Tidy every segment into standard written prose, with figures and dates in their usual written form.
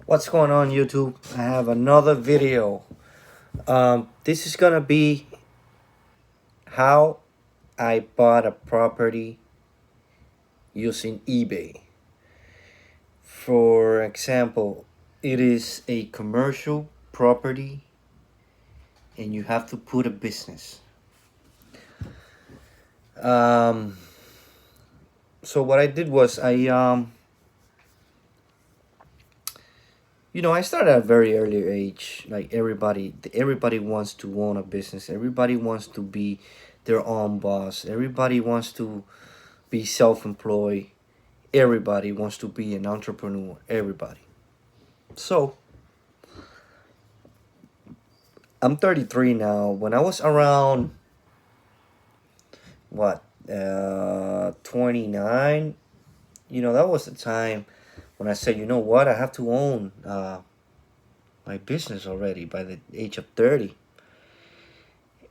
What's going on, YouTube? I have another video. This is gonna be how I bought a property using eBay. For example, it is a commercial property and you have to put a business. Um, so what I did was I started at a very early age. Like everybody wants to own a business. Everybody wants to be their own boss. Everybody wants to be self-employed. Everybody wants to be an entrepreneur. Everybody. So I'm 33 now. When I was around what 29, that was the time when I said, you know what, I have to own my business already by the age of 30.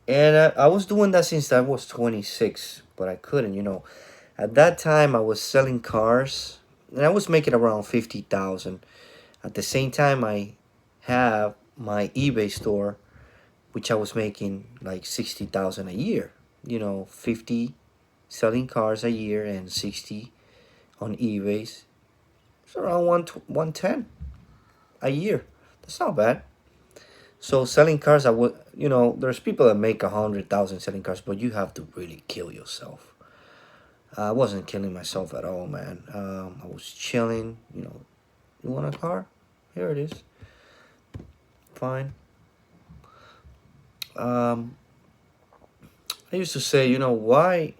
And I was doing that since I was 26, but I couldn't. At that time, I was selling cars, and I was making around 50,000. At the same time, I have my eBay store, which I was making like 60,000 a year. 50 selling cars a year and 60 on eBay's. It's around 110 a year. That's not bad. So selling cars, there's people that make 100,000 selling cars, but you have to really kill yourself. I wasn't killing myself at all, man. I was chilling. You want a car? Here it is. Fine. Um, I used to say, why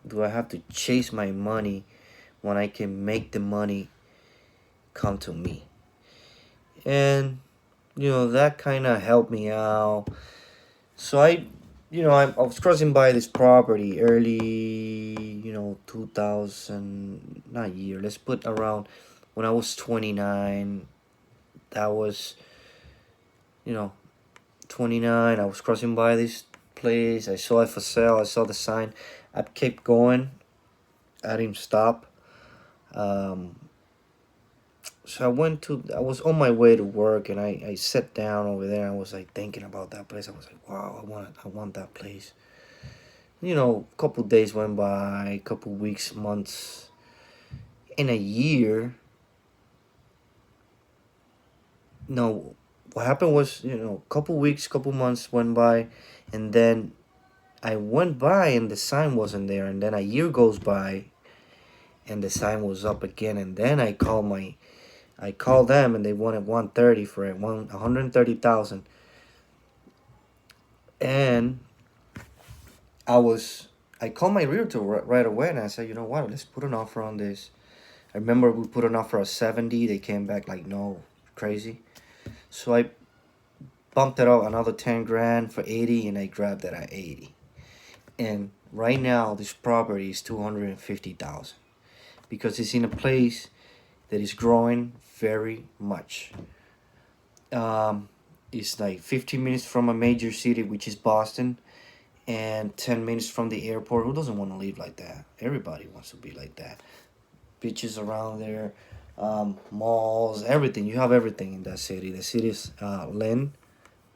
do I have to chase my money when I can make the money come to me? And, that kind of helped me out. So I was crossing by this property early, 2000, not year, let's put around when I was 29. That was, you know, 29. I was crossing by this place. I saw it for sale. I saw the sign. I kept going. I didn't stop. Um, so I was on my way to work and I sat down over there. I was like thinking about that place. I was like, wow, I want that place. A couple days went by, a couple weeks, months, in a year. No, what happened was, couple weeks, couple months went by, and then I went by and the sign wasn't there, and then a year goes by, and the sign was up again, and then I called them, and they wanted 130 for it, 130,000, and I was. I called my realtor right away, and I said, you know what, let's put an offer on this. I remember we put an offer of 70. They came back like, no, crazy. So I bumped it up another 10 grand for 80, and I grabbed it at 80. And right now, this property is 250,000 because it's in a place that is growing very much. It's like 15 minutes from a major city, which is Boston, and 10 minutes from the airport. Who doesn't want to live like that? Everybody wants to be like that. Beaches around there, malls, everything. You have everything in that city. The city is Lynn,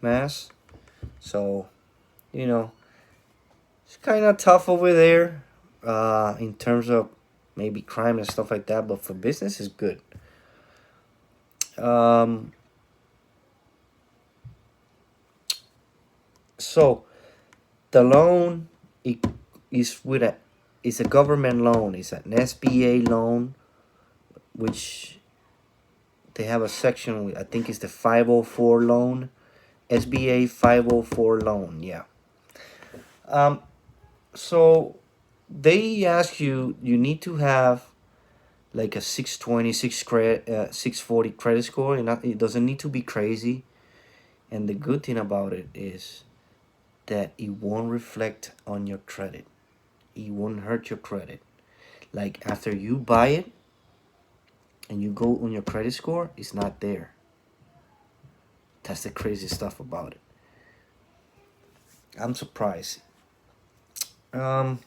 Mass. So, you know, it's kind of tough over there in terms of maybe crime and stuff like that. But for business, it's good. Um, so the loan it is with a it's a government loan. It's an SBA loan, which they have a section with, I think it's the 504 loan. SBA 504 loan, yeah. Um, so they ask you need to have like a 620, 640 credit score, and it doesn't need to be crazy. And the good thing about it is that it won't reflect on your credit. It won't hurt your credit. Like after you buy it and you go on your credit score, it's not there. That's the crazy stuff about it. I'm surprised. Um,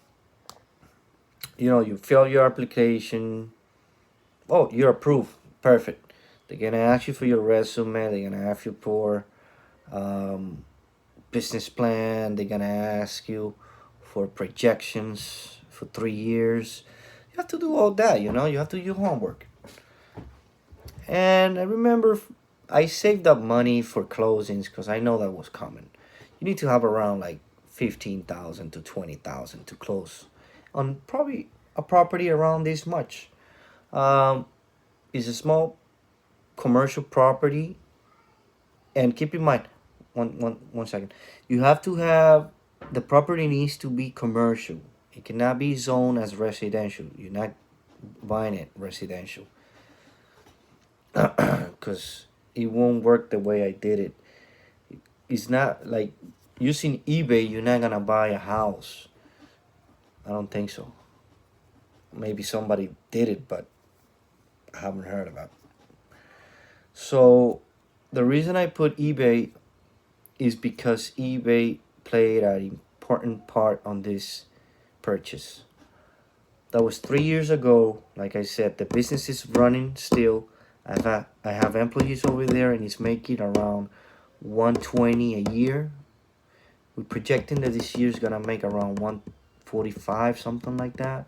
you fill your application. Oh, you're approved. Perfect. They're gonna ask you for your resume. They're gonna ask you for um, business plan. They're gonna ask you for projections for 3 years. You have to do all that. You have to do your homework. And I remember I saved up money for closings because I know that was coming. You need to have around like 15,000 to 20,000 to close on probably a property around this much. Um, it's a small commercial property, and keep in mind, one second, you have to have the property needs to be commercial. It cannot be zoned as residential. You're not buying it residential because it won't work the way I did it. It's not like using eBay. You're not gonna buy a house. I don't think so. Maybe somebody did it, but I haven't heard about it. So the reason I put eBay is because eBay played an important part on this purchase. That was 3 years ago. Like I said, the business is running still. I have employees over there, and it's making around 120 a year. We're projecting that this year is gonna make around 145, something like that.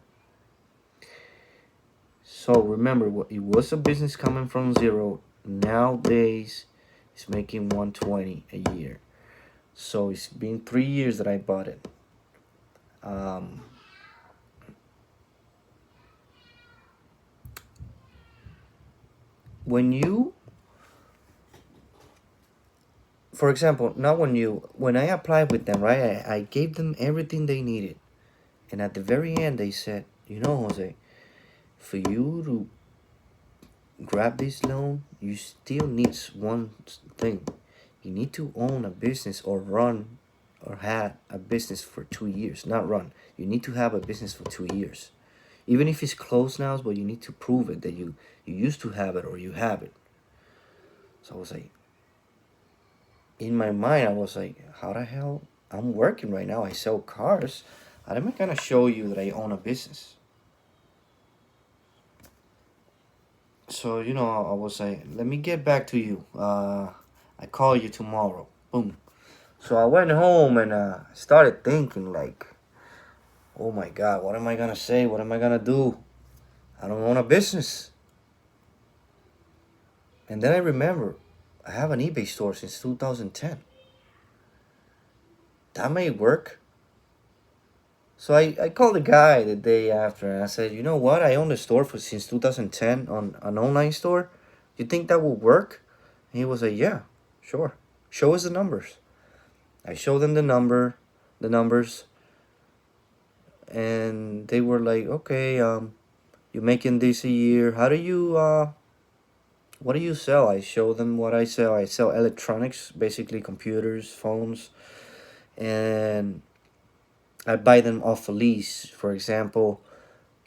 So remember, it was a business coming from zero. Nowadays, it's making 120 a year. So it's been 3 years that I bought it. Um, when you, for example, not when I applied with them, right? I gave them everything they needed, and at the very end, they said, Jose, for you to grab this loan, you still need one thing. You need to own a business or run or had a business for 2 years. Not run. You need to have a business for 2 years. Even if it's closed now, but you need to prove it that you used to have it or you have it. So I was like, in my mind, I was like, how the hell? I'm working right now. I sell cars. How am I gonna show you that I own a business? So I was like, let me get back to you. I call you tomorrow. Boom. So I went home and started thinking like, oh my God, what am I gonna say? What am I gonna do? I don't own a business. And then I remember, I have an eBay store since 2010. That may work. So I called the guy the day after and I said, you know what? I own the store for since 2010 on an online store. You think that will work? And he was like, yeah, sure. Show us the numbers. I showed them the numbers, and they were like, okay, you're making this a year. What do you sell? I show them what I sell. I sell electronics, basically computers, phones, and I buy them off a lease. For example,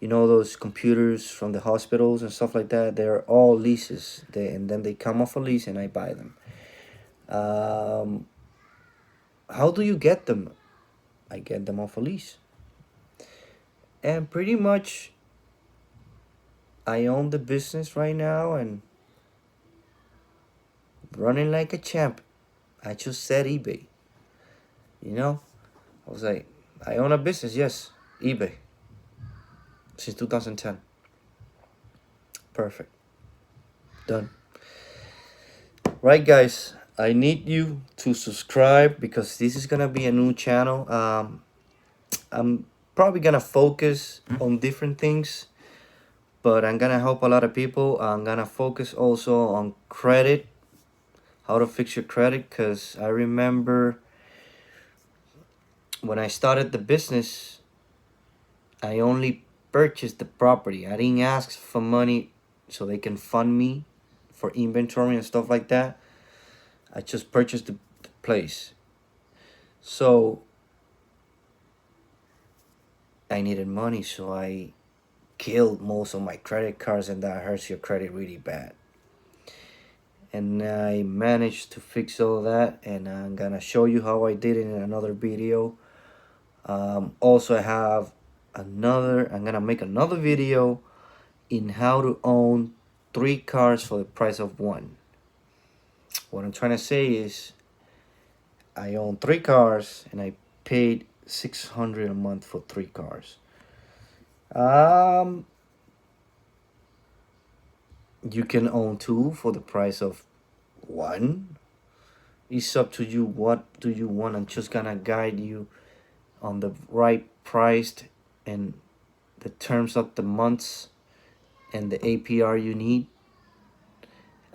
those computers from the hospitals and stuff like that, they're all leases. And then they come off a lease and I buy them. Um, how do you get them? I get them off a lease. And pretty much I own the business right now and running like a champ. I just said eBay. I was like, I own a business, yes, eBay, since 2010. Perfect. Done. Right, guys, I need you to subscribe because this is gonna be a new channel. I'm probably gonna focus on different things, but I'm gonna help a lot of people. I'm gonna focus also on credit, how to fix your credit, because I remember when I started the business, I only purchased the property. I didn't ask for money so they can fund me for inventory and stuff like that. I just purchased the place. So I needed money, so I killed most of my credit cards, and that hurts your credit really bad. And I managed to fix all that, and I'm gonna show you how I did it in another video. Also, I'm gonna make another video in how to own 3 cars for the price of one. What I'm trying to say is I own 3 cars and I paid 600 a month for 3 cars. Um, you can own 2 for the price of one. It's up to you. What do you want? I'm just gonna guide you on the right priced and the terms of the months and the APR you need.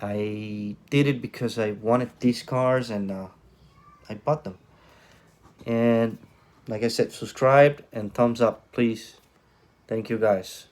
I did it because I wanted these cars and I bought them. And like I said, subscribe and thumbs up, please. Thank you guys.